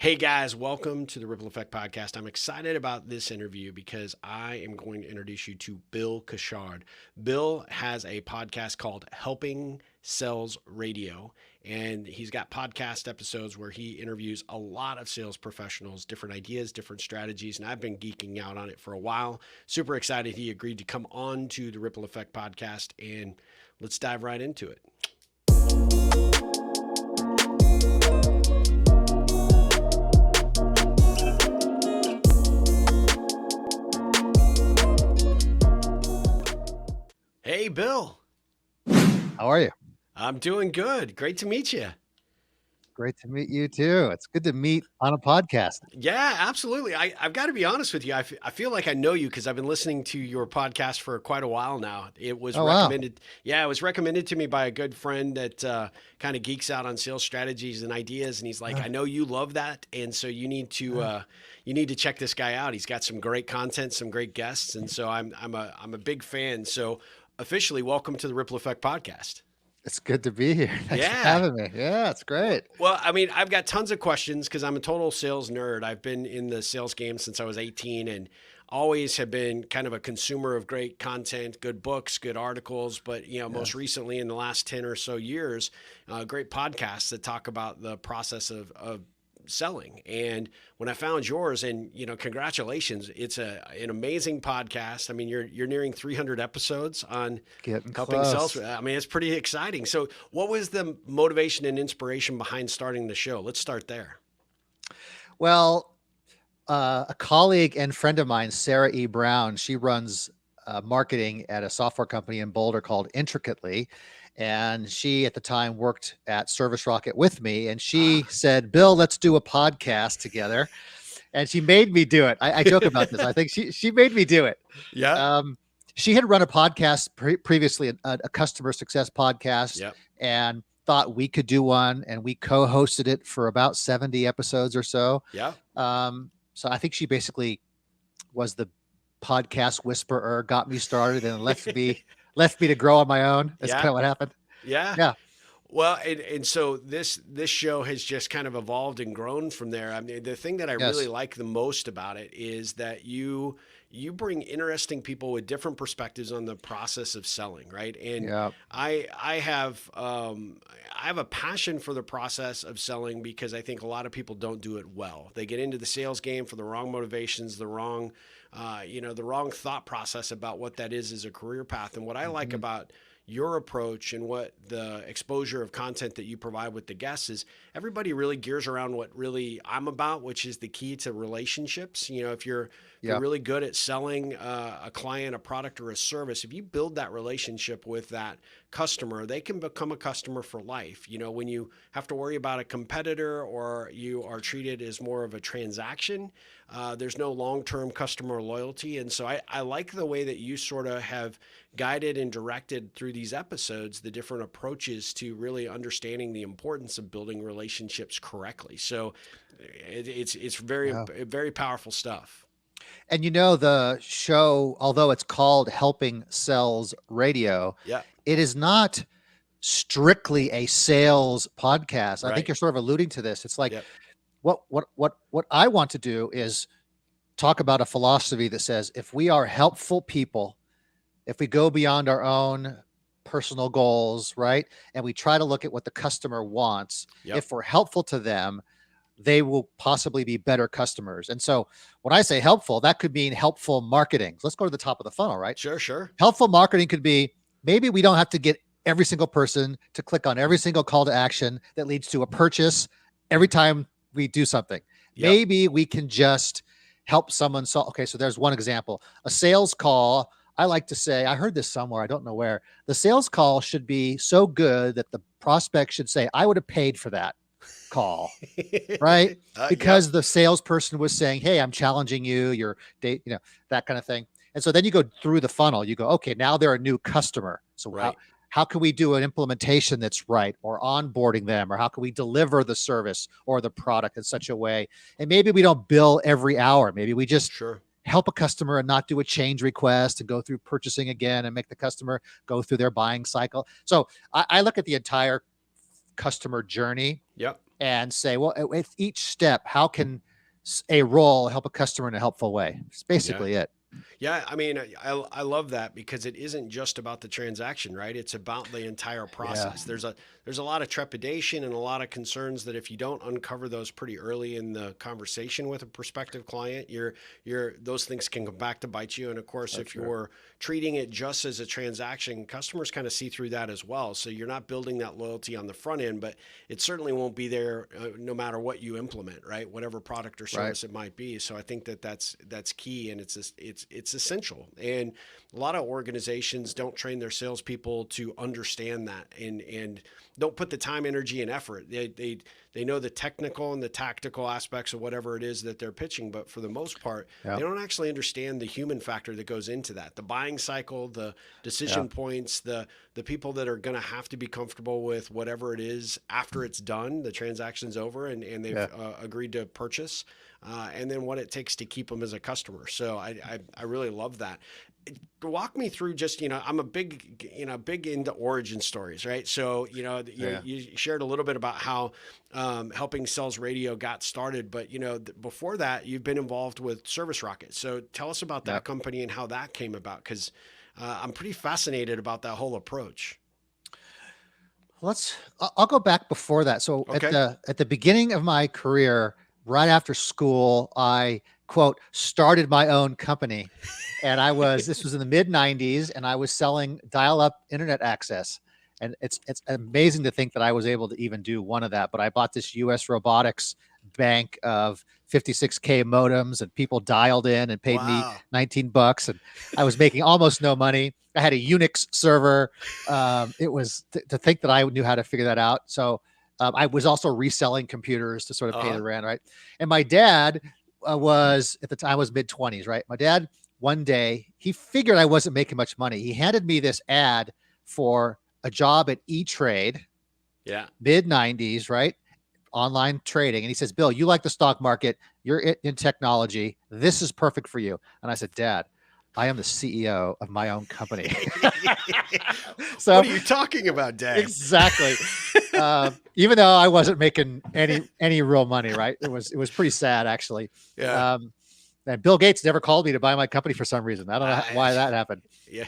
Hey guys, welcome to the Ripple Effect Podcast. I'm excited about this interview because I am going to introduce you to Bill Custard. Bill has a podcast called Helping Sales Radio, and he's got podcast episodes where he interviews a lot of sales professionals, different ideas, different strategies, and I've been geeking out on it for a while. Super excited he agreed to come on to the Ripple Effect Podcast, and let's dive right into it. Hey, Bill. How are you? I'm doing good. Great to meet you. Great to meet you too. It's good to meet on a podcast. Yeah, absolutely. I've got to be honest with you. I feel like I know you because I've been listening to your podcast for quite a while now. It was Oh, wow. recommended. Yeah, it was recommended to me by a good friend that kind of geeks out on sales strategies and ideas. And he's like, I know you love that. And so you need to check this guy out. He's got some great content, some great guests. And so I'm a big fan. So officially, welcome to the Ripple Effect Podcast. It's good to be here. Thanks for Yeah. having me. Yeah, it's great. Well, I mean, I've got tons of questions because I'm a total sales nerd. I've been in the sales game since I was 18 and always have been kind of a consumer of great content, good books, good articles. But, most recently in the last 10 or so years, great podcasts that talk about the process of selling. And when I found yours, and congratulations, it's an amazing podcast. I mean, you're nearing 300 episodes on Getting helping close. sales. I mean, it's pretty exciting. So what was the motivation and inspiration behind starting the show? Let's start there. Well, a colleague and friend of mine, Sarah E. Brown, she runs marketing at a software company in Boulder called Intricately. And she, at the time, worked at Service Rocket with me. And she said, Bill, let's do a podcast together. And she made me do it. I joke about this. I think she made me do it. Yeah. She had run a podcast previously, a customer success podcast, Yep. and thought we could do one. And we co-hosted it for about 70 episodes or so. Yeah. So I think she basically was the podcast whisperer, got me started, and left me to grow on my own. That's kind of what happened. Yeah. Yeah. Well, and so this show has just kind of evolved and grown from there. I mean, the thing that I really like the most about it is that you bring interesting people with different perspectives on the process of selling, right? And I have a passion for the process of selling because I think a lot of people don't do it well. They get into the sales game for the wrong motivations, the wrong thought process about what that is as a career path. And what I like about your approach and what the exposure of content that you provide with the guests is everybody really gears around what really I'm about, which is the key to relationships. If you're really good at selling a client, a product, or a service, if you build that relationship with that customer, they can become a customer for life. When you have to worry about a competitor or you are treated as more of a transaction, there's no long-term customer loyalty. And so I like the way that you sort of have guided and directed through these episodes, the different approaches to really understanding the importance of building relationships correctly. So it's very, very powerful stuff. And the show, although it's called Helping Sales Radio, it is not strictly a sales podcast. I think you're sort of alluding to this. It's like what I want to do is talk about a philosophy that says if we are helpful people, if we go beyond our own personal goals, right, and we try to look at what the customer wants, if we're helpful to them, they will possibly be better customers. And so when I say helpful, that could mean helpful marketing. Let's go to the top of the funnel, right? Sure. Helpful marketing could be maybe we don't have to get every single person to click on every single call to action that leads to a purchase every time we do something. Maybe we can just help someone solve. Okay, so there's one example. A sales call, I like to say, I heard this somewhere, I don't know where, the sales call should be so good that the prospect should say, I would have paid for that call, right? Because the salesperson was saying, hey, I'm challenging you, your date, that kind of thing. And so then you go through the funnel, you go, okay, now they're a new customer. So how can we do an implementation that's right, or onboarding them, or how can we deliver the service or the product in such a way? And maybe we don't bill every hour. Maybe we just help a customer and not do a change request and go through purchasing again and make the customer go through their buying cycle. So I look at the entire customer journey. and say, well, with each step, how can a role help a customer in a helpful way? It's Yeah. basically it. Yeah, I mean, I love that because it isn't just about the transaction, right? It's about the entire Yeah. process. There's a lot of trepidation and a lot of concerns that if you don't uncover those pretty early in the conversation with a prospective client, those things can come back to bite you. And of course, if you're treating it just as a transaction, customers kind of see through that as well. So you're not building that loyalty on the front end, but it certainly won't be there no matter what you implement, right? Whatever product or service it might be. So I think that's key, and it's essential. And a lot of organizations don't train their salespeople to understand that, and don't put the time, energy, and effort. They know the technical and the tactical aspects of whatever it is that they're pitching, but for the most part, they don't actually understand the human factor that goes into that. The buying cycle, the decision points, the people that are going to have to be comfortable with whatever it is after it's done, the transaction's over, and they've agreed to purchase. And then what it takes to keep them as a customer. So I really love that. Walk me through just, I'm a big into origin stories, right? So, you shared a little bit about how helping Sales Radio got started, but, before that, you've been involved with Service Rocket. So tell us about that company and how that came about, because I'm pretty fascinated about that whole approach. I'll go back before that. So at the beginning of my career, right after school, I quote started my own company, and this was in the mid 90s, and I was selling dial-up internet access. And it's amazing to think that I was able to even do one of that. But I bought this US robotics bank of 56K modems, and people dialed in and paid me $19, and I was making almost no money. I had a Unix server. It was to think that I knew how to figure that out. So I was also reselling computers to sort of pay the rent, right? And my dad was, at the time, was mid-20s, right? My dad, one day, he figured I wasn't making much money. He handed me this ad for a job at E-Trade, mid-90s, right? Online trading. And he says, Bill, you like the stock market. You're in technology. This is perfect for you. And I said, Dad, I am the CEO of my own company. So what are you talking about, Dad? Exactly. Even though I wasn't making any real money, right? It was pretty sad, actually. Yeah. And Bill Gates never called me to buy my company for some reason. I don't know why that happened. Yeah.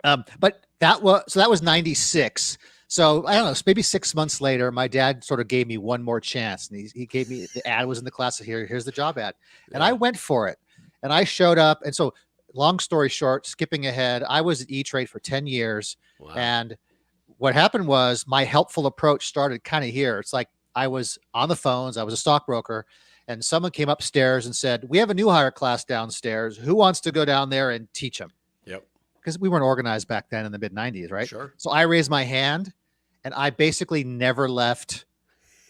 But that was 96. So I don't know, maybe 6 months later, my dad sort of gave me one more chance, and he gave me, the ad was in the class. Here's the job ad. And I went for it, and I showed up. And so, long story short, skipping ahead, I was at E-Trade for 10 years. Wow. And what happened was my helpful approach started kind of here. It's like I was on the phones, I was a stockbroker, and someone came upstairs and said, we have a new hire class downstairs. Who wants to go down there and teach them? Yep. Because we weren't organized back then in the mid 90s, right? Sure. So I raised my hand, and I basically never left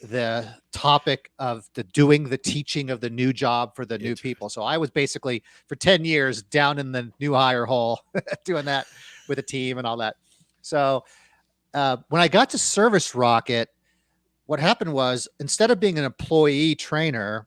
the topic of doing the teaching of the new job for the new people. So I was basically for 10 years down in the new hire hole doing that with a team and all that. So when I got to Service Rocket, what happened was, instead of being an employee trainer,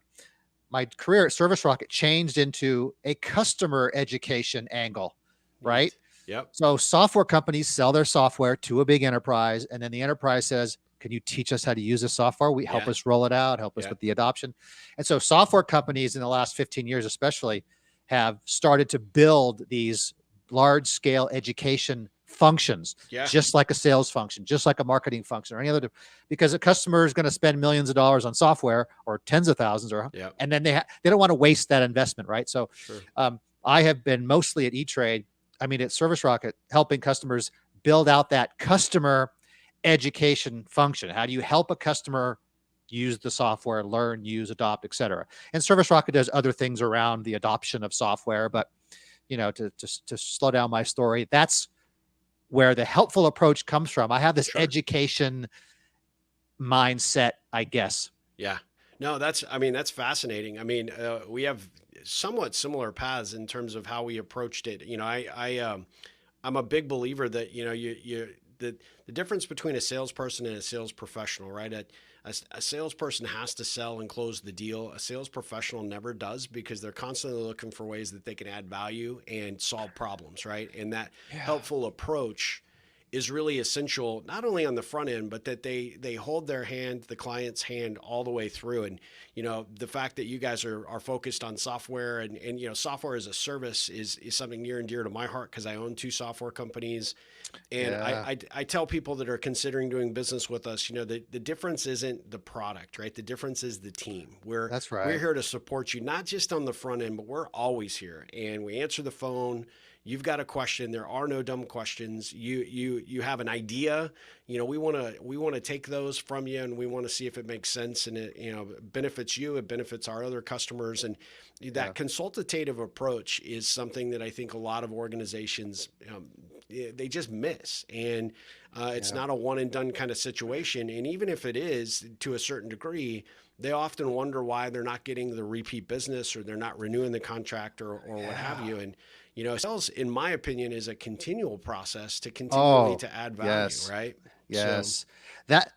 my career at Service Rocket changed into a customer education angle, right? Yep. So software companies sell their software to a big enterprise, and then the enterprise says, can you teach us how to use this software? We help us roll it out, help us with the adoption. And so software companies in the last 15 years, especially, have started to build these large scale education functions, just like a sales function, just like a marketing function or any other, because a customer is going to spend millions of dollars on software, or tens of thousands, and then they don't want to waste that investment, right? So I have been mostly at E-Trade, at Service Rocket, helping customers build out that customer education function. How do you help a customer use the software, learn, use, adopt, et cetera? And Service Rocket does other things around the adoption of software, but to slow down my story, that's where the helpful approach comes from. I have this education mindset, I guess. Yeah. No, that's fascinating. We have somewhat similar paths in terms of how we approached it. I'm a big believer that, the difference between a salesperson and a sales professional, right? A salesperson has to sell and close the deal. A sales professional never does, because they're constantly looking for ways that they can add value and solve problems, right? And that helpful approach is really essential, not only on the front end, but that they hold their hand, the client's hand, all the way through. And, the fact that you guys are focused on software and software as a service is something near and dear to my heart, because I own 2 software companies. And Yeah. I tell people that are considering doing business with us, the difference isn't the product, right? The difference is the team. That's We're right. here to support you, not just on the front end, but we're always here, and we answer the phone. You've got a question. There are no dumb questions. You have an idea. We want to take those from you, and we want to see if it makes sense, and it benefits you. It benefits our other customers, and that consultative approach is something that I think a lot of organizations they just miss. And it's not a one and done kind of situation. And even if it is to a certain degree, they often wonder why they're not getting the repeat business, or they're not renewing the contract, or what have you. And sales, in my opinion, is a continual process to continually Oh, to add value, yes. right? So, Yes.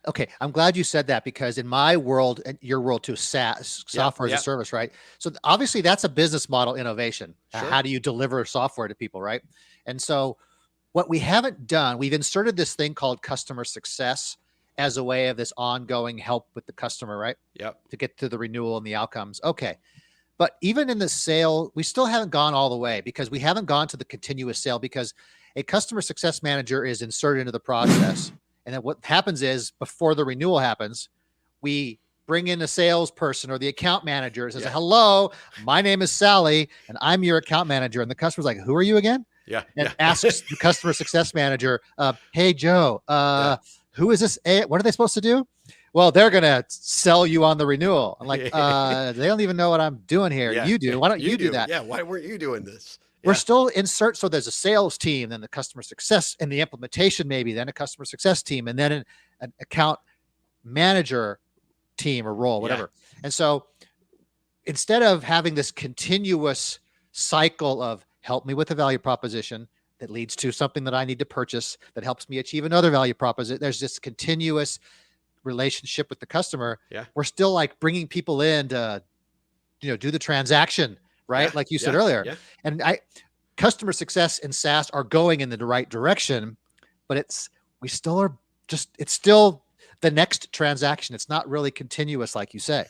Okay. I'm glad you said that, because in my world and your world too, SaaS, yep, software as a yep, service, right? So obviously that's a business model innovation. sure, How do you deliver software to people, right? And so what we haven't done, we've inserted this thing called customer success as a way of this ongoing help with the customer, right? yep, To get to the renewal and the outcomes. Okay. But even in the sale, we still haven't gone all the way, because we haven't gone to the continuous sale, because a customer success manager is inserted into the process. And then what happens is, before the renewal happens, we bring in a salesperson or the account manager and says, yeah, hello, my name is Sally and I'm your account manager. And the customer's like, who are you again? yeah, And yeah, asks the customer success manager, hey, Joe, yeah. who is this? What are they supposed to do? Well, they're going to sell you on the renewal. I'm like, they don't even know what I'm doing here. Yeah, You do. Why don't you you do do. that? Yeah, why weren't you doing this? We're Yeah, still insert. So there's a sales team, then the customer success and the implementation, maybe then a customer success team, and then an account manager team or role, yeah, whatever. And so instead of having this continuous cycle of help me with a value proposition that leads to something that I need to purchase that helps me achieve another value proposition, there's this continuous relationship with the customer. yeah, We're still like bringing people in to, do the transaction, yeah, right? Like you said yeah, earlier. yeah. And customer success and SaaS are going in the right direction, but we still are it's still the next transaction. It's not really continuous, like you say,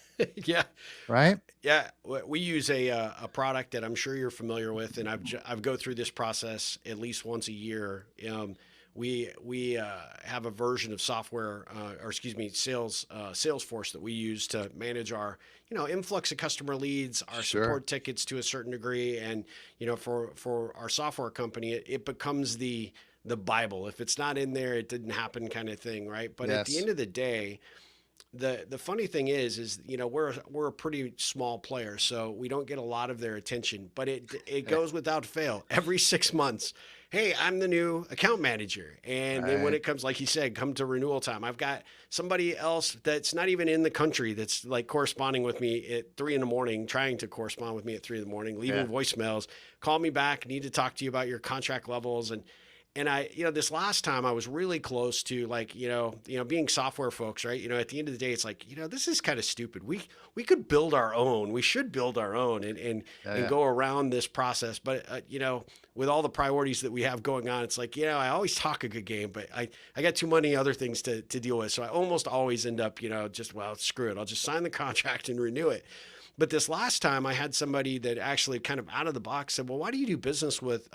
Yeah. right? Yeah, we use a product that I'm sure you're familiar with, and I've go through this process at least once a year. We have a version of software, or excuse me, Salesforce that we use to manage our influx of customer leads, our Sure. support tickets to a certain degree, and for our software company, it becomes the Bible. If it's not in there, it didn't happen, kind of thing, right? But at the Yes. end of the day, the funny thing is we're a pretty small player, so we don't get a lot of their attention. But it goes without fail every 6 months. Hey, I'm the new account manager, and then when Right. it comes, like you said, come to renewal time, I've got somebody else that's not even in the country that's like corresponding with me at 3 in the morning, trying to correspond with me at 3 in the morning, leaving Yeah. voicemails. Call me back. Need to talk to you about your contract levels. And I, this last time I was really close to, like, being software folks, right? At the end of the day, it's like, this is kind of stupid. We could build our own. We should build our own and Yeah. go around this process. But, with all the priorities that we have going on, it's like, I always talk a good game, but I got too many other things to deal with. So I almost always end up, just, well, screw it. I'll just sign the contract and renew it. But this last time I had somebody that actually kind of out of the box said, well, why do you do business with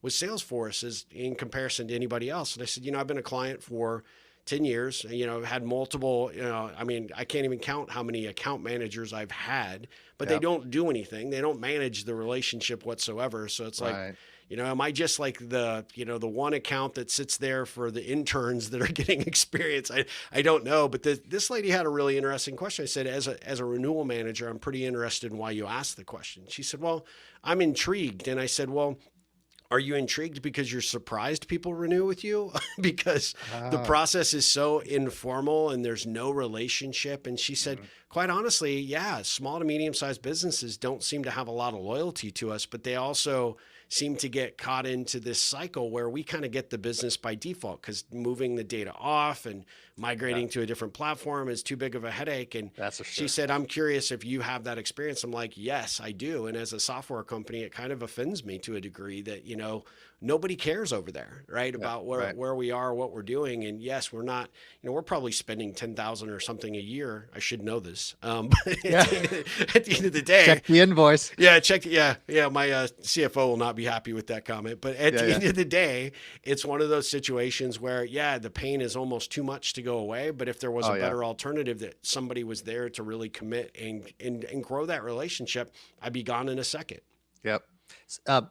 Salesforce is in comparison to anybody else? And I said, I've been a client for 10 years, had multiple, I mean, I can't even count how many account managers I've had, but they Yep. don't do anything. They don't manage the relationship whatsoever. So it's like, Right. am I just like the one account that sits there for the interns that are getting experience? I don't know. But this lady had a really interesting question. I said, as a renewal manager, I'm pretty interested in why you asked the question. She said, well, I'm intrigued. And I said, well, are you intrigued because you're surprised people renew with you? Because the Ah. process is so informal and there's no relationship. And she said, Mhm. quite honestly, yeah, small to medium sized businesses don't seem to have a lot of loyalty to us, but they also seem to get caught into this cycle where we kind of get the business by default because moving the data off and migrating to a different platform is too big of a headache. And That's for sure. she said, I'm curious if you have that experience. I'm like, yes, I do. And as a software company, it kind of offends me to a degree that, nobody cares over there, right? About where we are, what we're doing. And yes, we're not, we're probably spending 10,000 or something a year. I should know this. But at the end of the day, check the invoice. Yeah. My CFO will not be happy with that comment, but at the end of the day, it's one of those situations where, the pain is almost too much to go away. But if there was a better alternative that somebody was there to really commit and grow that relationship, I'd be gone in a second. Yep.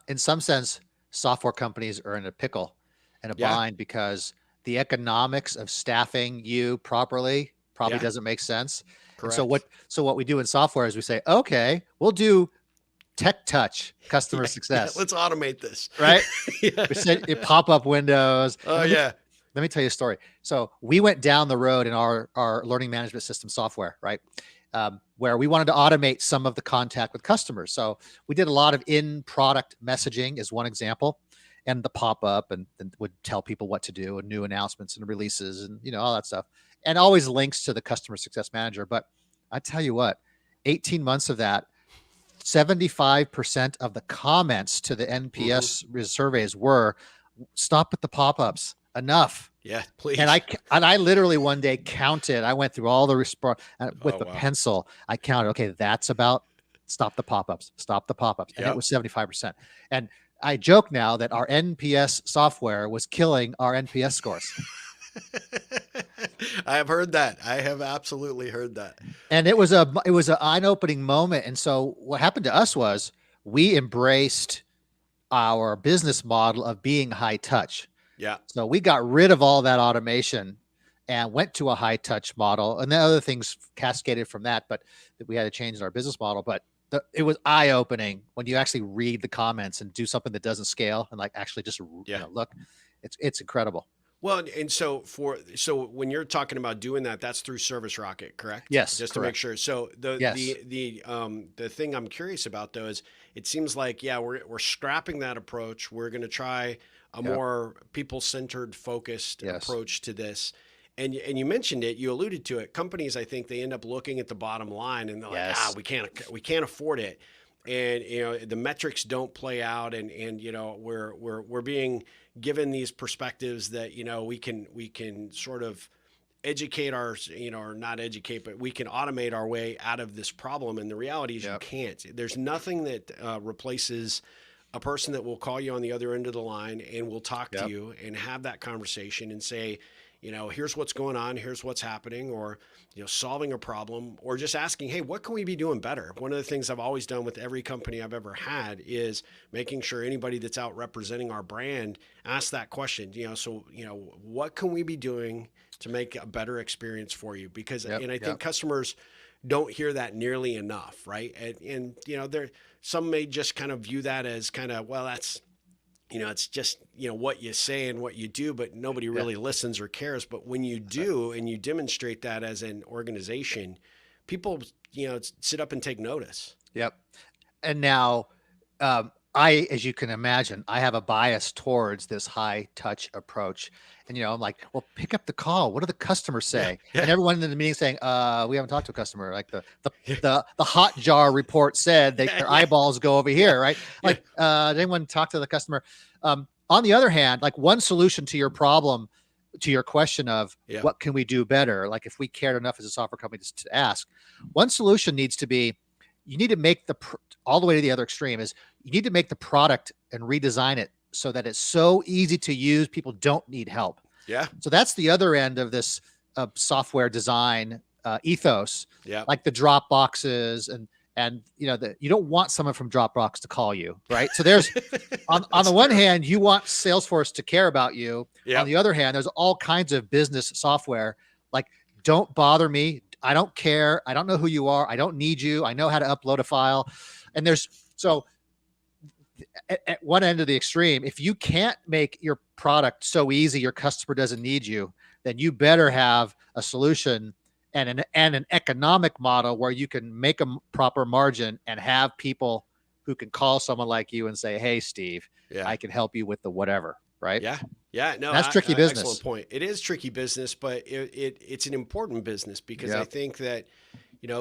In some sense, software companies are in a pickle and a bind because the economics of staffing you properly probably doesn't make sense. Correct. And so what we do in software is we say, okay, we'll do tech touch customer success. Let's automate this. Right? We said it pop-up windows. Oh, Let me tell you a story. So we went down the road in our learning management system software, right? Where we wanted to automate some of the contact with customers. So we did a lot of in-product messaging as one example, and the pop-up and would tell people what to do and new announcements and releases and, all that stuff. And always links to the customer success manager. But I tell you what, 18 months of that, 75% of the comments to the NPS surveys were, stop at the pop-ups, enough. Yeah, please. And I literally one day counted. I went through all the response with pencil. I counted. Okay, that's about stop the pop-ups. Stop the pop-ups. And it was 75%. And I joke now that our NPS software was killing our NPS scores. I have heard that. I have absolutely heard that. And it was an eye-opening moment. And so what happened to us was we embraced our business model of being high touch. Yeah. So we got rid of all that automation and went to a high touch model, and then other things cascaded from that, but we had to change our business model. But it was eye opening when you actually read the comments and do something that doesn't scale and actually just look, it's incredible. Well, and so when you're talking about doing that, that's through Service Rocket, correct? Yes. Just to make sure. So the thing I'm curious about though is it seems like, we're scrapping that approach. We're going to try a more people-centered, focused approach to this. And you mentioned it, you alluded to it. Companies, I think they end up looking at the bottom line and they're like, we can't afford it. And, the metrics don't play out and we're being given these perspectives that, we can sort of educate or not educate, but we can automate our way out of this problem. And the reality is you can't. There's nothing that replaces a person that will call you on the other end of the line and will talk to you and have that conversation and say, here's what's going on, here's what's happening, or, solving a problem, or just asking, hey, what can we be doing better? One of the things I've always done with every company I've ever had is making sure anybody that's out representing our brand asks that question, what can we be doing to make a better experience for you? Because, and I think customers don't hear that nearly enough, right? And some may just kind of view that as kind of, well, that's, it's just, what you say and what you do, but nobody really listens or cares. But when you do and you demonstrate that as an organization, people, sit up and take notice. Yep. And now, as you can imagine, I have a bias towards this high touch approach. And, I'm like, well, pick up the call. What do the customers say? Yeah. And everyone in the meeting saying, we haven't talked to a customer. Like the hot jar report said their eyeballs go over here, right? Like, did anyone talk to the customer? On the other hand, like one solution to your problem, to your question of what can we do better? Like if we cared enough as a software company to ask, one solution needs to be, you need to make all the way to the other extreme is you need to make the product and redesign it so that it's so easy to use, people don't need help. Yeah. So that's the other end of this software design ethos. Yeah. Like the drop boxes and you don't want someone from Dropbox to call you, right? So there's on the one hand, you want Salesforce to care about you. Yep. On the other hand, there's all kinds of business software like don't bother me. I don't care. I don't know who you are. I don't need you. I know how to upload a file. And at one end of the extreme, if you can't make your product so easy your customer doesn't need you, then you better have a solution and an economic model where you can make a proper margin and have people who can call someone like you and say, hey, Steve, Yeah. I can help you with the whatever, right? Yeah. Yeah. No, That's tricky business. excellent point. It is tricky business, but it's an important business because I think that,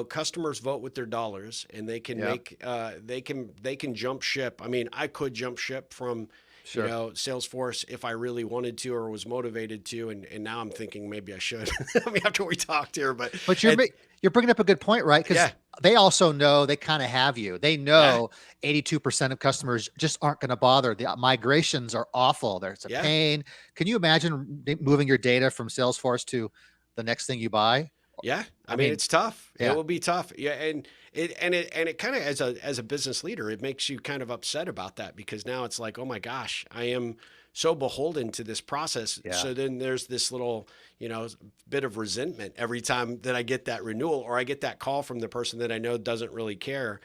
customers vote with their dollars, and they can make they can jump ship. I mean, I could jump ship from Salesforce if I really wanted to or was motivated to, and now I'm thinking maybe I should. I mean, after we talked here, but you're bringing up a good point, right? Because they also know they kind of have you. They know 82% of customers just aren't going to bother. The migrations are awful. There's a pain. Can you imagine moving your data from Salesforce to the next thing you buy? Yeah. I mean, it's tough. It will be tough. Yeah. And it kind of, as a business leader, it makes you kind of upset about that, because now it's like, oh my gosh, I am so beholden to this process. Yeah. So then there's this little, bit of resentment every time that I get that renewal, or I get that call from the person that I know doesn't really care.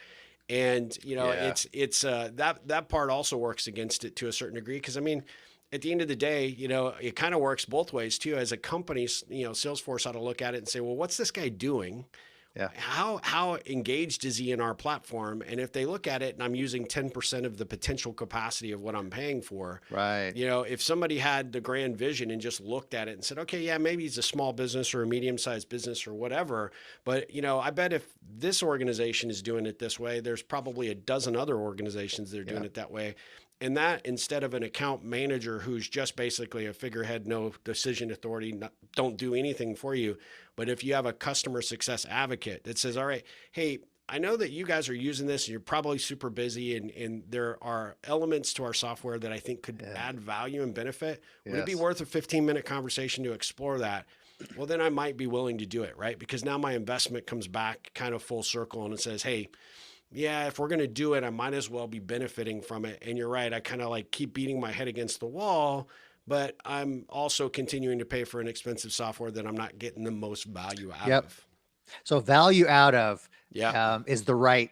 And, it's that part also works against it to a certain degree. Cause I mean, at the end of the day, it kind of works both ways too. As a company, Salesforce ought to look at it and say, well, what's this guy doing? Yeah. How engaged is he in our platform? And if they look at it and I'm using 10% of the potential capacity of what I'm paying for, right? If somebody had the grand vision and just looked at it and said, okay, yeah, maybe he's a small business or a medium-sized business or whatever, but I bet if this organization is doing it this way, there's probably a dozen other organizations that are doing it that way. And that, instead of an account manager who's just basically a figurehead, no decision authority, don't do anything for you. But if you have a customer success advocate that says, all right, hey, I know that you guys are using this and you're probably super busy, and there are elements to our software that I think could add value and benefit. Would it be worth a 15-minute conversation to explore that? Well, then I might be willing to do it, right? Because now my investment comes back kind of full circle and it says, hey, yeah, if we're going to do it, I might as well be benefiting from it. And you're right. I kind of like keep beating my head against the wall, but I'm also continuing to pay for an expensive software that I'm not getting the most value out of. So value out of is the right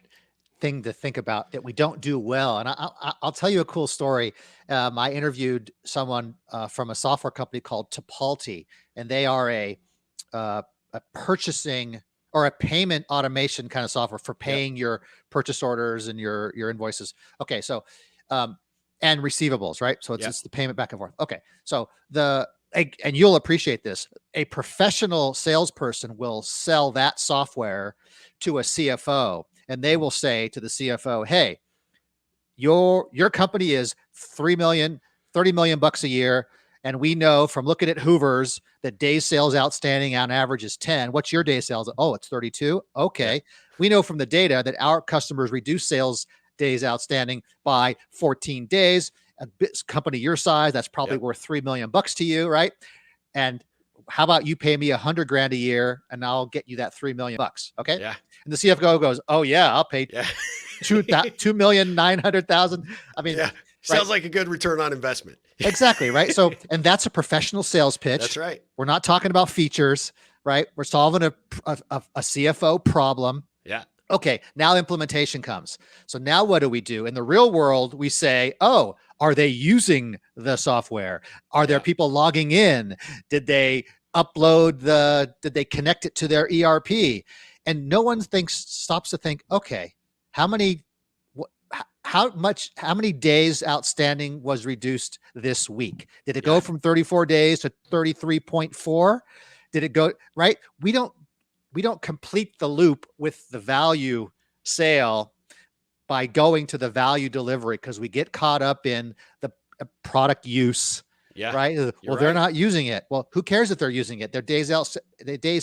thing to think about that we don't do well. And I'll tell you a cool story. I interviewed someone from a software company called Tipalti, and they are a purchasing or a payment automation kind of software for paying your purchase orders and your invoices. Okay. So, and receivables, right? So it's the payment back and forth. Okay. So and you'll appreciate this. A professional salesperson will sell that software to a CFO, and they will say to the CFO, hey, your company is 30 million bucks a year. And we know from looking at Hoover's that days sales outstanding on average is 10. What's your day sales? Oh, it's 32. Okay. Yeah. We know from the data that our customers reduce sales days outstanding by 14 days. A company your size, that's probably worth $3 million to you, right? And how about you pay me $100,000 a year and I'll get you that $3 million? Okay. Yeah. And the CFO goes, oh yeah, I'll pay $2,900,000. I mean, sounds like a good return on investment. Exactly. Right. So, and that's a professional sales pitch. That's right. We're not talking about features, right? We're solving a CFO problem. Yeah. Okay. Now implementation comes. So now what do we do? In the real world, we say, oh, are they using the software? Are there people logging in? Did they did they connect it to their ERP? And no one stops to think, okay, how many days outstanding was reduced this week? Did it go from 34 days to 33.4? Did it go right? We don't complete the loop with the value sale by going to the value delivery, because we get caught up in the product use. Yeah. Right. Well, they're not using it. Well, who cares if they're using it? Their days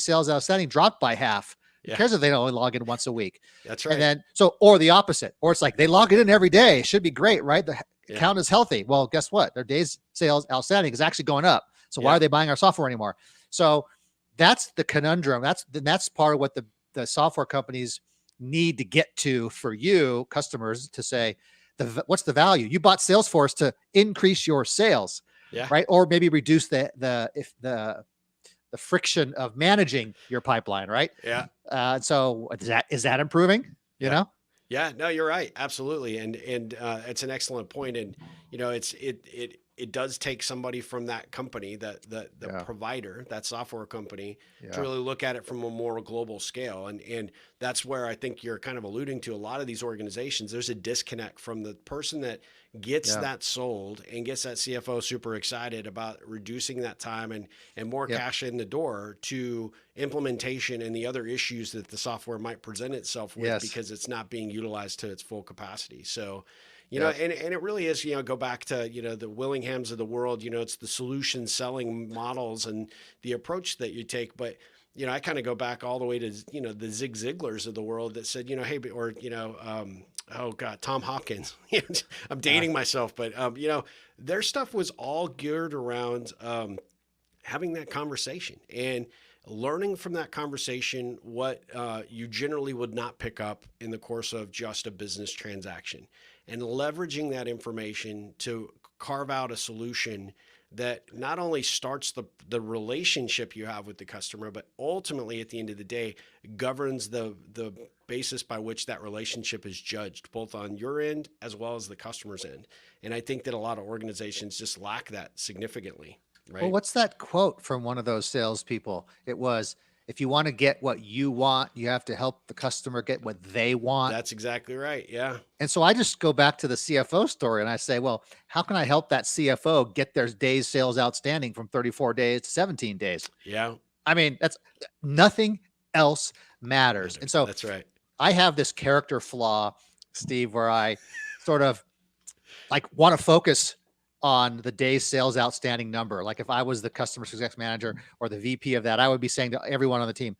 sales outstanding dropped by half. Who cares if they only log in once a week? That's right. And then, or the opposite, or it's like they log it in every day. It should be great, right? The account is healthy. Well, guess what? Their days sales outstanding is actually going up. So why are they buying our software anymore? So that's the conundrum. That's part of what the software companies need to get to for you customers to say, what's the value? You bought Salesforce to increase your sales, right? Or maybe reduce the friction of managing your pipeline, right? Yeah. So is that improving? You know? Yeah, no, you're right. Absolutely. And it's an excellent point. And, it does take somebody from that company, the provider, that software company, to really look at it from a more global scale. And that's where I think you're kind of alluding to a lot of these organizations. There's a disconnect from the person that gets that sold and gets that CFO super excited about reducing that time and more cash in the door, to implementation and the other issues that the software might present itself with because it's not being utilized to its full capacity. So, you know, and it really is, go back to, the Willinghams of the world, it's the solution selling models and the approach that you take. But, I kind of go back all the way to, the Zig Ziglars of the world that said, hey, or, oh God, Tom Hopkins. I'm dating myself, but, their stuff was all geared around having that conversation and learning from that conversation what you generally would not pick up in the course of just a business transaction, and leveraging that information to carve out a solution that not only starts the relationship you have with the customer, but ultimately at the end of the day governs the basis by which that relationship is judged, both on your end as well as the customer's end. And I think that a lot of organizations just lack that significantly. Right. Well, what's that quote from one of those salespeople? It was, if you want to get what you want, you have to help the customer get what they want. That's exactly right. Yeah. And so I just go back to the CFO story and I say, well, how can I help that CFO get their days sales outstanding from 34 days to 17 days? Yeah. I mean, that's nothing else matters. And so that's right. I have this character flaw, Steve, where I sort of like want to focus on the days sales outstanding number. Like if I was the customer success manager or the VP of that, I would be saying to everyone on the team,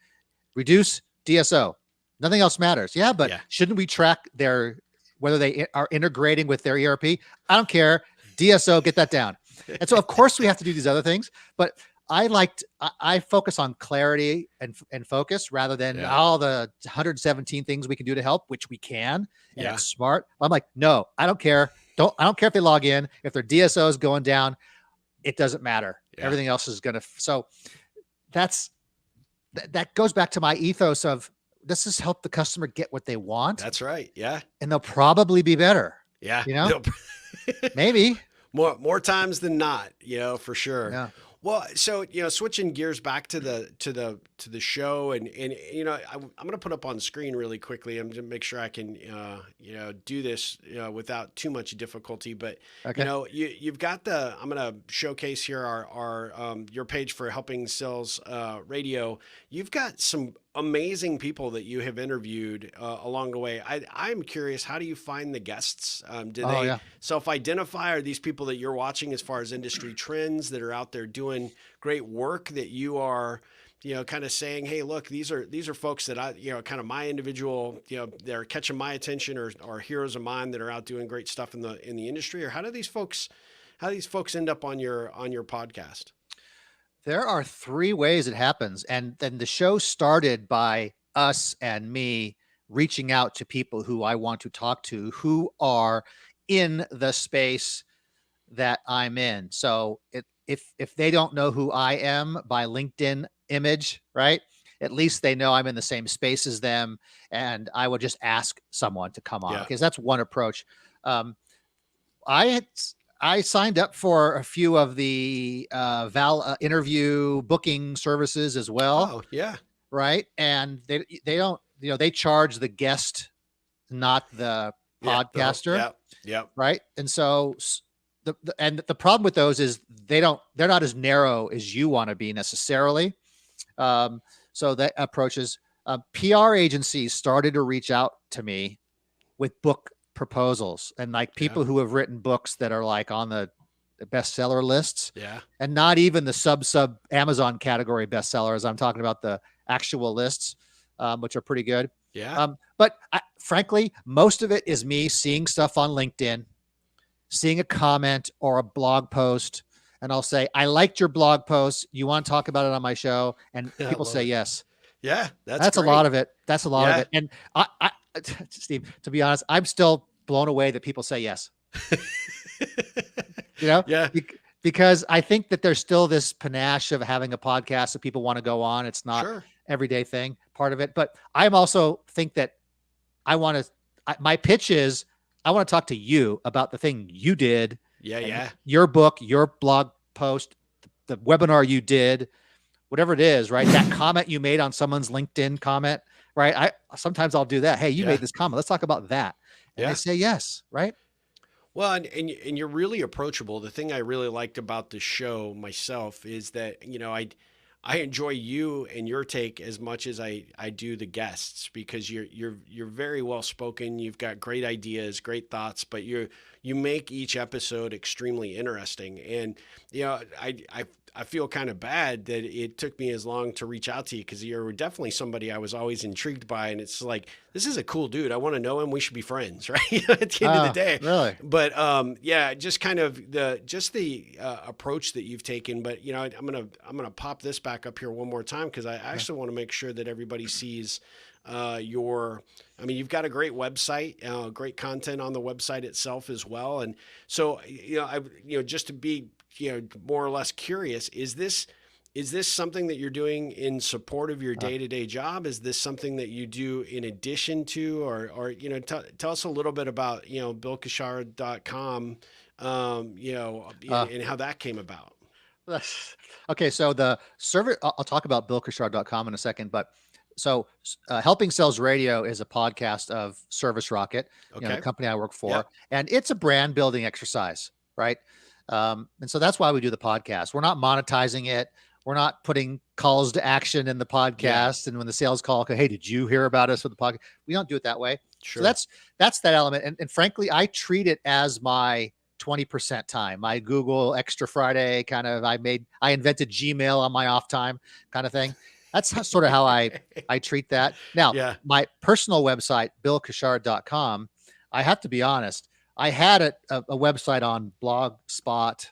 reduce DSO. Nothing else matters. Yeah, but shouldn't we track whether they are integrating with their ERP? I don't care. DSO, get that down. And so of course we have to do these other things, but I focus on clarity and focus rather than all the 117 things we can do to help, which we can. And it's smart. I'm like, no, I don't care. I don't care if they log in, if their DSO is going down, it doesn't matter. Everything else is going to. So that goes back to my ethos of this is help the customer get what they want. That's right. Yeah. And they'll probably be better. Yeah. Maybe more times than not, for sure. Yeah. Well, so, switching gears back to the show and I'm going to put up on screen really quickly. I'm going to make sure I can, do this, without too much difficulty, but you've got I'm going to showcase here our your page for Helping Sales Radio. You've got some amazing people that you have interviewed along the way. I'm curious, how do you find the guests? Do they self-identify? Are these people that you're watching as far as industry trends that are out there doing great work that you are, kind of saying, hey, look, these are folks that I, kind of my individual, they're catching my attention or heroes of mine that are out doing great stuff in the industry? Or how do these folks end up on your podcast? There are 3 ways it happens. And then the show started by us and me reaching out to people who I want to talk to, who are in the space that I'm in. So if they don't know who I am by LinkedIn image, right, at least they know I'm in the same space as them. And I would just ask someone to come on, because that's one approach. I signed up for a few of the interview booking services as well. Oh, yeah. Right. And they don't, they charge the guest, not the podcaster. Yeah. Right. And so the problem with those is they're not as narrow as you want to be necessarily. So that approaches, PR agencies started to reach out to me with book proposals and like people who have written books that are like on the bestseller lists, and not even the sub Amazon category bestsellers. I'm talking about the actual lists, which are pretty good. But frankly, most of it is me seeing stuff on LinkedIn, seeing a comment or a blog post, and I'll say, I liked your blog post. You want to talk about it on my show? And people say yes. Yeah, that's a lot of it. That's a lot of it. And I Steve, to be honest, I'm still blown away that people say yes. Because I think that there's still this panache of having a podcast that people want to go on. It's not everyday thing, part of it. But I'm also think that my pitch is I want to talk to you about the thing you did Yeah. And Yeah. your book, your blog post, the webinar you did, whatever it is, right? That comment you made on someone's LinkedIn comment, right? Sometimes I'll do that. Hey, you Yeah. made this comment. Let's talk about that. And they Yeah. say yes, right? Well, and you're really approachable. The thing I really liked about the show myself is that, I enjoy you and your take as much as I do the guests, because you're very well spoken. You've got great ideas, great thoughts, but you make each episode extremely interesting. And I feel kind of bad that it took me as long to reach out to you, because you're definitely somebody I was always intrigued by, and it's like, this is a cool dude. I want to know him. We should be friends, right? At the end of the day. Really? But yeah, just kind of the approach that you've taken. But I'm gonna pop this back up here one more time, because I actually want to make sure that everybody sees you've got a great website, great content on the website itself as well. And so, just to be, more or less curious, is this something that you're doing in support of your day-to-day job? Is this something that you do in addition to, or tell us a little bit about, BillKushard.com, and how that came about. Okay. So the server, I'll talk about BillKushard.com in a second, but so Helping Sales Radio is a podcast of Service Rocket, the company I work for, Yep. and it's a brand building exercise, right? And so that's why we do the podcast. We're not monetizing it. We're not putting calls to action in the podcast. And when the sales call, hey, did you hear about us with the podcast? We don't do it that way. Sure. So that's that element. And frankly, I treat it as my 20% time, my Google Extra Friday kind of, I invented Gmail on my off time kind of thing. That's sort of how I treat that. Now, my personal website, BillKushard.com, I have to be honest, I had a website on Blogspot,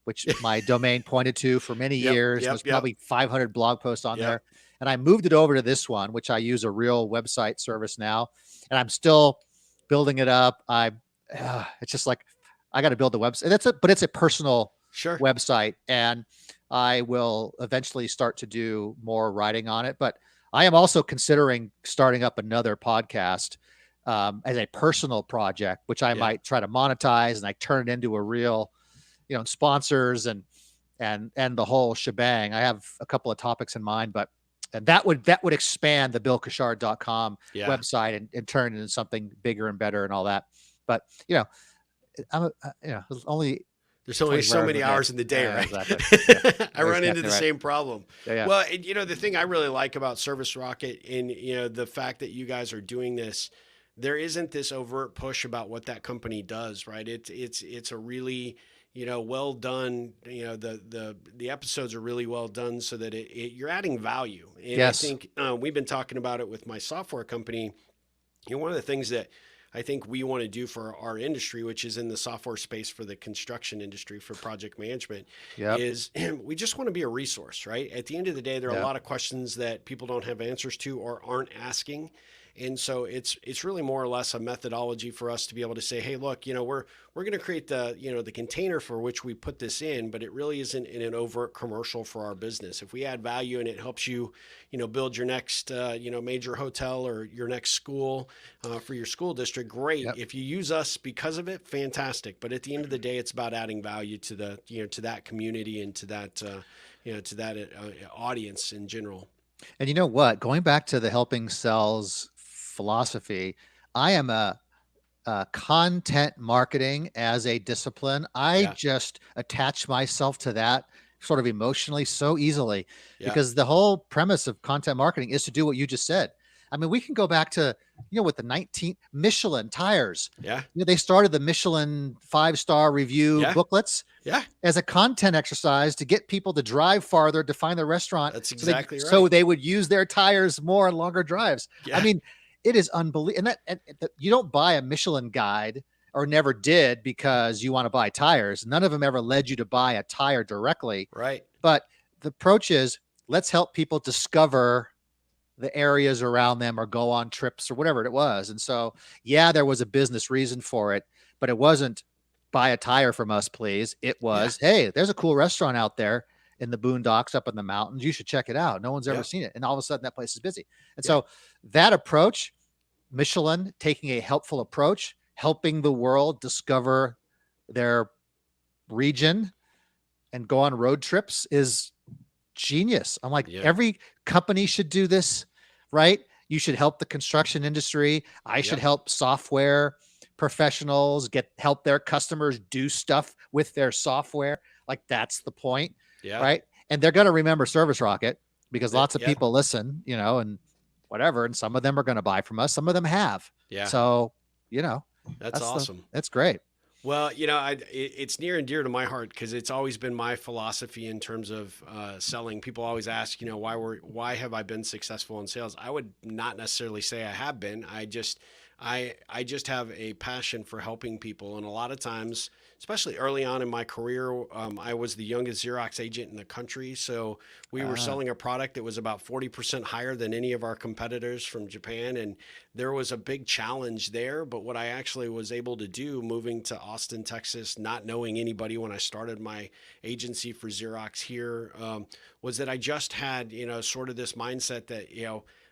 which my domain pointed to for many years. There's probably 500 blog posts on there. And I moved it over to this one, which I use a real website service now. And I'm still building it up. It's just like, I got to build the website. But it's a personal website. And I will eventually start to do more writing on it. But I am also considering starting up another podcast as a personal project, which I might try to monetize, and I turn it into a real, sponsors and the whole shebang. I have a couple of topics in mind, and that would expand the BillKushard.com website and turn it into something bigger and better and all that. But there's only so many hours in the day, right? Exactly. I run into the same problem. Yeah. Well, the thing I really like about Service Rocket, and the fact that you guys are doing this, there isn't this overt push about what that company does, right? It's a really well done. The episodes are really well done, so that you're adding value. And I think we've been talking about it with my software company. One of the things that I think we want to do for our industry, which is in the software space for the construction industry for project management, is we just want to be a resource, right? At the end of the day, there are a lot of questions that people don't have answers to or aren't asking. And so it's really more or less a methodology for us to be able to say, hey, look, we're going to create the container for which we put this in, but it really isn't in an overt commercial for our business. If we add value and it helps you, build your next, major hotel or your next school for your school district, great. If you use us because of it, fantastic. But at the end of the day, it's about adding value to the, to that community and to that, to that audience in general. And you know what? Going back to the helping sales philosophy, I am a content marketing as a discipline. I just attach myself to that sort of emotionally so easily because the whole premise of content marketing is to do what you just said. I mean, we can go back to, with the 19th Michelin tires. They started the Michelin 5-star review booklets as a content exercise to get people to drive farther to find their restaurant. That's exactly right. So they would use their tires more on longer drives. I mean, it is unbelievable. And you don't buy a Michelin guide, or never did, because you want to buy tires. None of them ever led you to buy a tire directly. Right. But the approach is, let's help people discover the areas around them or go on trips or whatever it was. And so, there was a business reason for it, but it wasn't buy a tire from us, please. It was, hey, there's a cool restaurant out there in the boondocks up in the mountains. You should check it out. No one's ever seen it. And all of a sudden that place is busy. And so that approach, Michelin taking a helpful approach, helping the world discover their region and go on road trips is genius. I'm like, Yeah. every company should do this, right? You should help the construction industry. I should help software professionals help their customers do stuff with their software. Like, that's the point, Yeah. right? And they're going to remember Service Rocket because lots of Yeah. people listen, and whatever. And some of them are going to buy from us. Some of them have. Yeah. So, that's awesome. That's great. Well, it's near and dear to my heart because it's always been my philosophy in terms of selling. People always ask, why have I been successful in sales? I would not necessarily say I have been. I just have a passion for helping people, and a lot of times, especially early on in my career, I was the youngest Xerox agent in the country. So we were selling a product that was about 40% higher than any of our competitors from Japan. And there was a big challenge there. But what I actually was able to do moving to Austin, Texas, not knowing anybody when I started my agency for Xerox here, was that I just had, sort of this mindset that,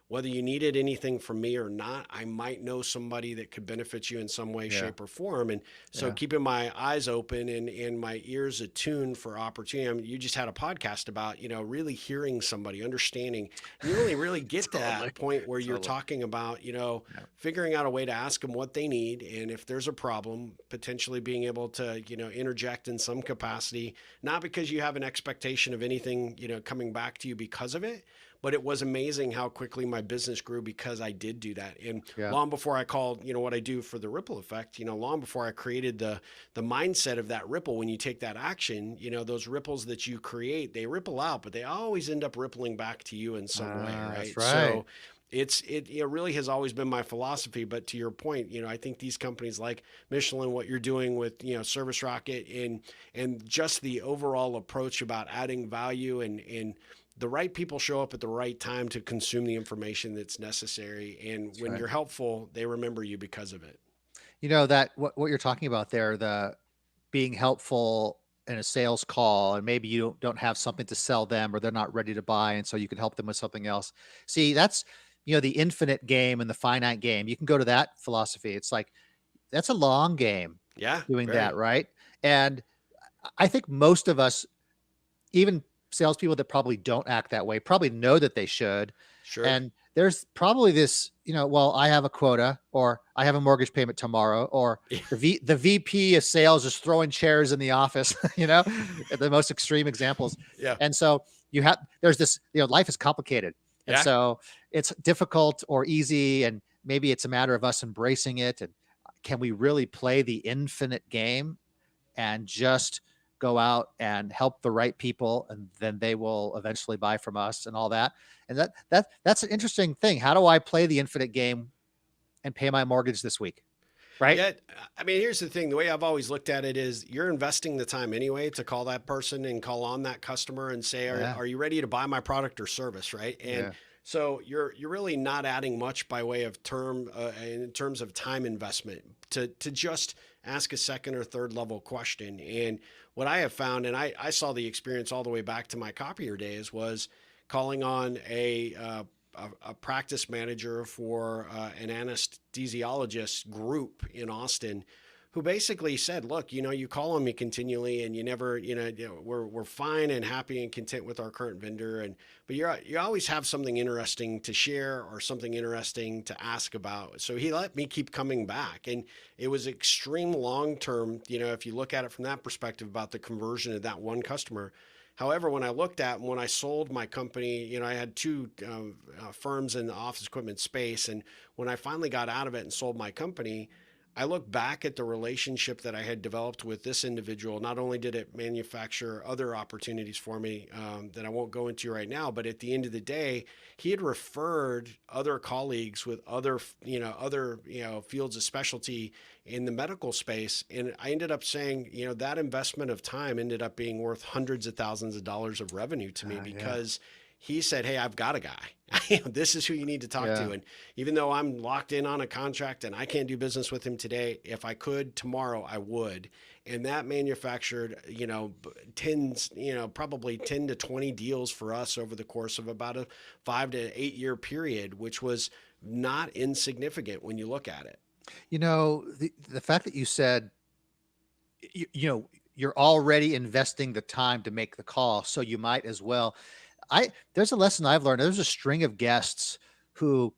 whether you needed anything from me or not, I might know somebody that could benefit you in some way, shape, or form. And so keeping my eyes open and my ears attuned for opportunity. I mean, you just had a podcast about, really hearing somebody, understanding. You really get to that point where you're talking about, figuring out a way to ask them what they need. And if there's a problem, potentially being able to, interject in some capacity, not because you have an expectation of anything, coming back to you because of it. But it was amazing how quickly my business grew because I did do that. And long before I called, what I do for the ripple effect, long before I created the mindset of that ripple, when you take that action, those ripples that you create, they ripple out, but they always end up rippling back to you in some way, right? That's right. So it really has always been my philosophy. But to your point, I think these companies like Michelin, what you're doing with, Service Rocket and just the overall approach about adding value and the right people show up at the right time to consume the information that's necessary. And when you're helpful, they remember you because of it. That what you're talking about there, the being helpful in a sales call, and maybe you don't have something to sell them or they're not ready to buy. And so you can help them with something else. See, that's, the infinite game and the finite game. You can go to that philosophy. It's like, that's a long game. Yeah. Doing that. Right. And I think most of us, even salespeople that probably don't act that way, probably know that they should. Sure. And there's probably this, well, I have a quota, or I have a mortgage payment tomorrow, or the VP of sales is throwing chairs in the office, the most extreme examples. Yeah. And so there's this, life is complicated. And so it's difficult or easy. And maybe it's a matter of us embracing it. And can we really play the infinite game and just go out and help the right people, and then they will eventually buy from us and all that. And that's an interesting thing. How do I play the infinite game and pay my mortgage this week? Right. Yeah. I mean, here's the thing. The way I've always looked at it is you're investing the time anyway to call that person and call on that customer and say, are you ready to buy my product or service? Right. And so you're really not adding much by way of in terms of time investment to just ask a second or third level question. And what I have found, and I saw the experience all the way back to my copier days, was calling on a practice manager for an anesthesiologist group in Austin, who basically said, look, you call on me continually and you never, we're fine and happy and content with our current vendor. But you always have something interesting to share or something interesting to ask about. So he let me keep coming back. And it was extreme long-term, if you look at it from that perspective about the conversion of that one customer. However, when I sold my company, I had two firms in the office equipment space. And when I finally got out of it and sold my company, I look back at the relationship that I had developed with this individual. Not only did it manufacture other opportunities for me that I won't go into right now, but at the end of the day, he had referred other colleagues with other fields of specialty in the medical space. And I ended up saying, that investment of time ended up being worth hundreds of thousands of dollars of revenue to me because he said, hey, I've got a guy. This is who you need to talk to. And even though I'm locked in on a contract and I can't do business with him today, if I could tomorrow, I would. And that manufactured, probably 10 to 20 deals for us over the course of about a 5 to 8 year period, which was not insignificant when you look at it. The fact that you said, you're already investing the time to make the call. So you might as well. There's a lesson I've learned. There's a string of guests who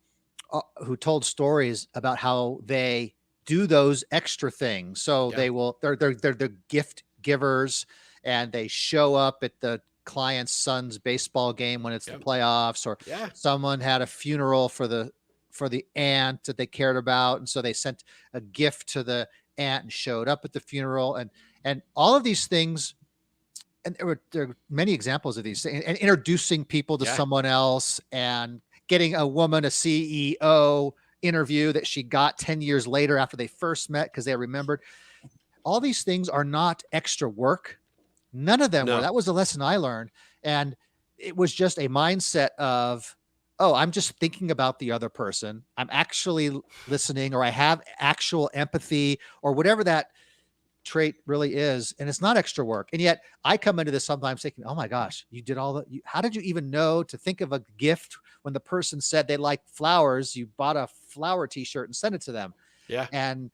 told stories about how they do those extra things. So Yeah. they're the gift givers, and they show up at the client's son's baseball game when it's the Yep. playoffs, or Yeah. someone had a funeral for the aunt that they cared about, and so they sent a gift to the aunt and showed up at the funeral, and all of these things. And there are many examples of these things, and introducing people to Yeah. someone else, and getting a woman a CEO interview that she got 10 years later after they first met because they remembered. All these things are not extra work. None of them were. No. That was a lesson I learned. And it was just a mindset of, oh, I'm just thinking about the other person. I'm actually listening, or I have actual empathy, or whatever that trait really is. And it's not extra work. And yet I come into this sometimes thinking, oh my gosh, you did all that. How did you even know to think of a gift when the person said they like flowers? You bought a flower t-shirt and sent it to them. Yeah. And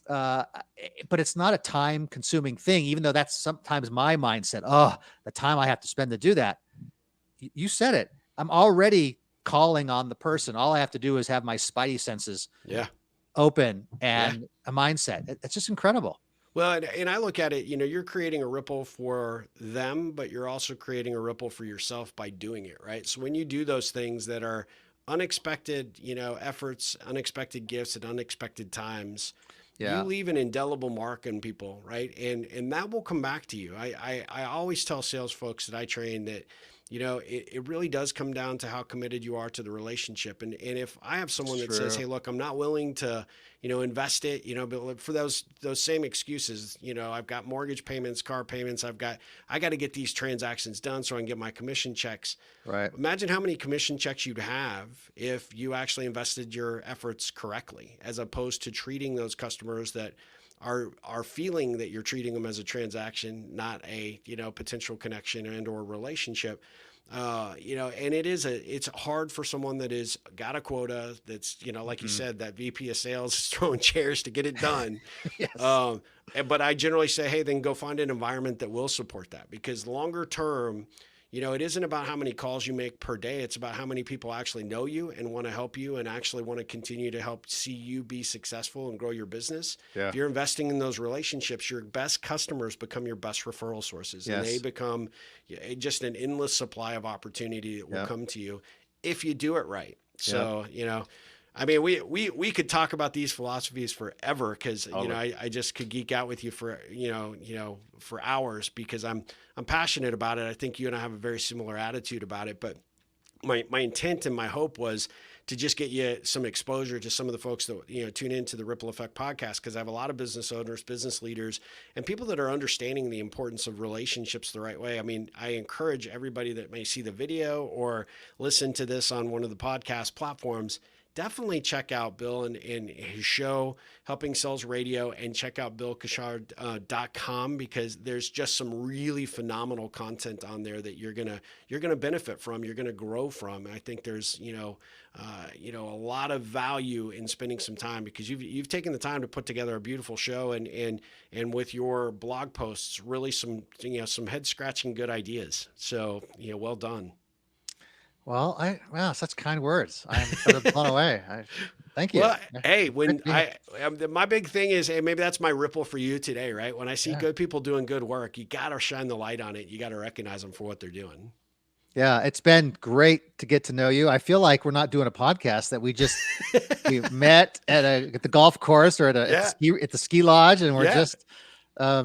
but it's not a time consuming thing, even though that's sometimes my mindset. Oh, the time I have to spend to do that. You said it. I'm already calling on the person. All I have to do is have my spidey senses open and a mindset. It's just incredible. Well, and I look at it, you're creating a ripple for them, but you're also creating a ripple for yourself by doing it, right? So when you do those things that are unexpected, efforts, unexpected gifts at unexpected times, you leave an indelible mark on people, right? And that will come back to you. I always tell sales folks that I train that, it really does come down to how committed you are to the relationship. And if I have someone that says, hey, look, I'm not willing to, invest it, but for those same excuses, I've got mortgage payments, car payments, I got to get these transactions done so I can get my commission checks. Right. Imagine how many commission checks you'd have if you actually invested your efforts correctly, as opposed to treating those customers that are feeling that you're treating them as a transaction, not a, potential connection and or relationship. And it's hard for someone that is got a quota that's, like you said, that VP of sales is throwing chairs to get it done. Yes. But I generally say, hey, then go find an environment that will support that, because longer term, it isn't about how many calls you make per day. It's about how many people actually know you and want to help you and actually want to continue to help see you be successful and grow your business. Yeah. If you're investing in those relationships, your best customers become your best referral sources. And they become just an endless supply of opportunity that will come to you if you do it right. So, I mean, we could talk about these philosophies forever, because I just could geek out with you for for hours, because I'm passionate about it. I think you and I have a very similar attitude about it. But my intent and my hope was to just get you some exposure to some of the folks that tune into the Ripple Effect podcast, because I have a lot of business owners, business leaders, and people that are understanding the importance of relationships the right way. I mean, I encourage everybody that may see the video or listen to this on one of the podcast platforms, definitely check out Bill and his show, Helping Sales Radio, and check out BillCustard.com, because there's just some really phenomenal content on there that you're gonna benefit from, you're gonna grow from. And I think there's a lot of value in spending some time, because you've taken the time to put together a beautiful show, and with your blog posts, really some head scratching good ideas. So well done. Well, wow, such kind words. I'm sort of blown away. Thank you. Well, hey, my big thing is, hey, maybe that's my ripple for you today, right? When I see good people doing good work, you got to shine the light on it. You got to recognize them for what they're doing. Yeah, it's been great to get to know you. I feel like we're not doing a podcast, that we we met at the golf course, or at the ski lodge, and we're just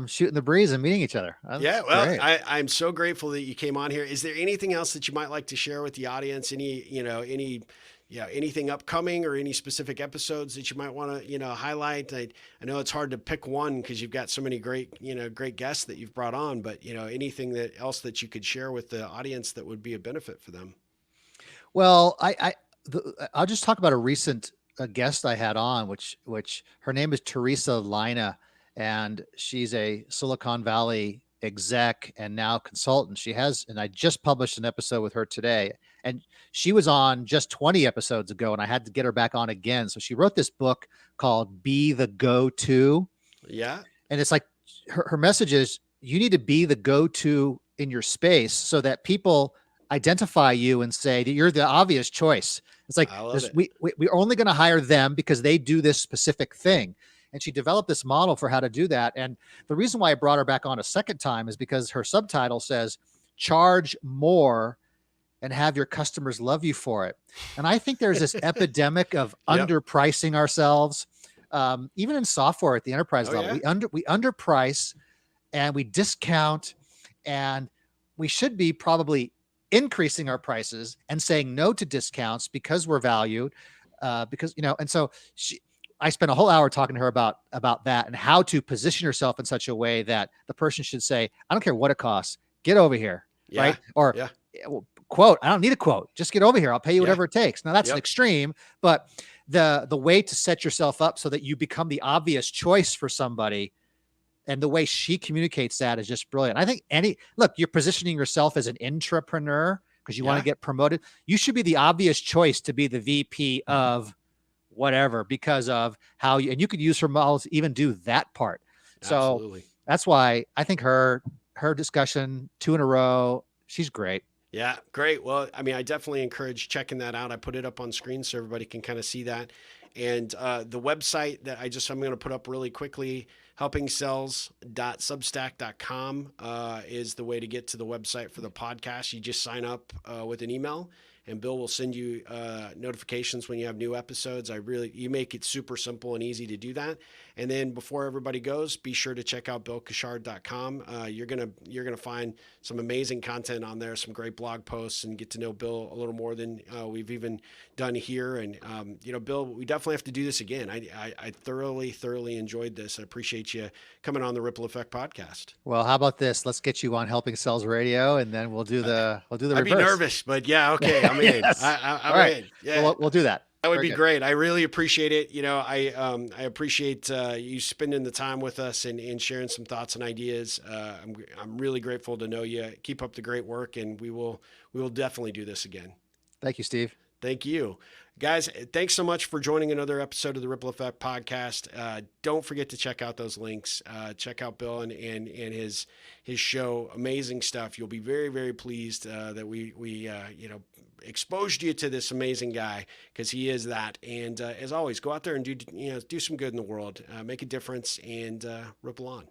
shooting the breeze and meeting each other. Well, I'm so grateful that you came on here. Is there anything else that you might like to share with the audience? Anything upcoming, or any specific episodes that you might want to, highlight? I know it's hard to pick one, because you've got so many great guests that you've brought on, but anything else that you could share with the audience that would be a benefit for them? Well, I'll just talk about a recent guest I had on, which her name is Teresa Lina. And she's a Silicon Valley exec and now consultant. And I just published an episode with her today, and she was on just 20 episodes ago, and I had to get her back on again. So she wrote this book called Be the Go-To. Yeah. And it's like, her message is, you need to be the go-to in your space so that people identify you and say that you're the obvious choice. It's like I love it. we're only going to hire them because they do this specific thing. And she developed this model for how to do that. And the reason why I brought her back on a second time is because her subtitle says, charge more and have your customers love you for it. And I think there's this epidemic of underpricing ourselves. Even in software at the enterprise level, we underprice and we discount, and we should be probably increasing our prices and saying no to discounts because we're valued. Because, and so I spent a whole hour talking to her about that and how to position yourself in such a way that the person should say, I don't care what it costs, get over here. Right. Or quote, I don't need a quote, just get over here. I'll pay you whatever it takes. Now that's an extreme, but the way to set yourself up so that you become the obvious choice for somebody, and the way she communicates that is just brilliant. I think you're positioning yourself as an intrapreneur because you want to get promoted. You should be the obvious choice to be the VP of whatever because of how you, and you could use her models to even do that part. So that's why I think her discussion 2 in a row, she's great. Yeah, great. Well, I mean, I definitely encourage checking that out. I put it up on screen so everybody can kind of see that. And the website that I'm going to put up really quickly, helpingcells.substack.com is the way to get to the website for the podcast. You just sign up with an email, and Bill will send you notifications when you have new episodes. You make it super simple and easy to do that. And then before everybody goes, be sure to check out billcustard.com. You're gonna find some amazing content on there, some great blog posts, and get to know Bill a little more than we've even done here. And Bill, we definitely have to do this again. I thoroughly enjoyed this. I appreciate you coming on the Ripple Effect podcast. Well, how about this? Let's get you on Helping Sales Radio, and then we'll do the reverse. I'd be nervous, but yeah, okay, I'm in. Yes. I'm in. Yeah. We'll do that. That would be great. I really appreciate it. I appreciate you spending the time with us and sharing some thoughts and ideas. I'm really grateful to know you. Keep up the great work, and we will definitely do this again. Thank you, Steve. Thank you. Guys, thanks so much for joining another episode of the Ripple Effect podcast. Don't forget to check out those links. Check out Bill and his show. Amazing stuff. You'll be very, very pleased that we exposed you to this amazing guy, because he is that. And as always, go out there and do some good in the world, make a difference, and ripple on.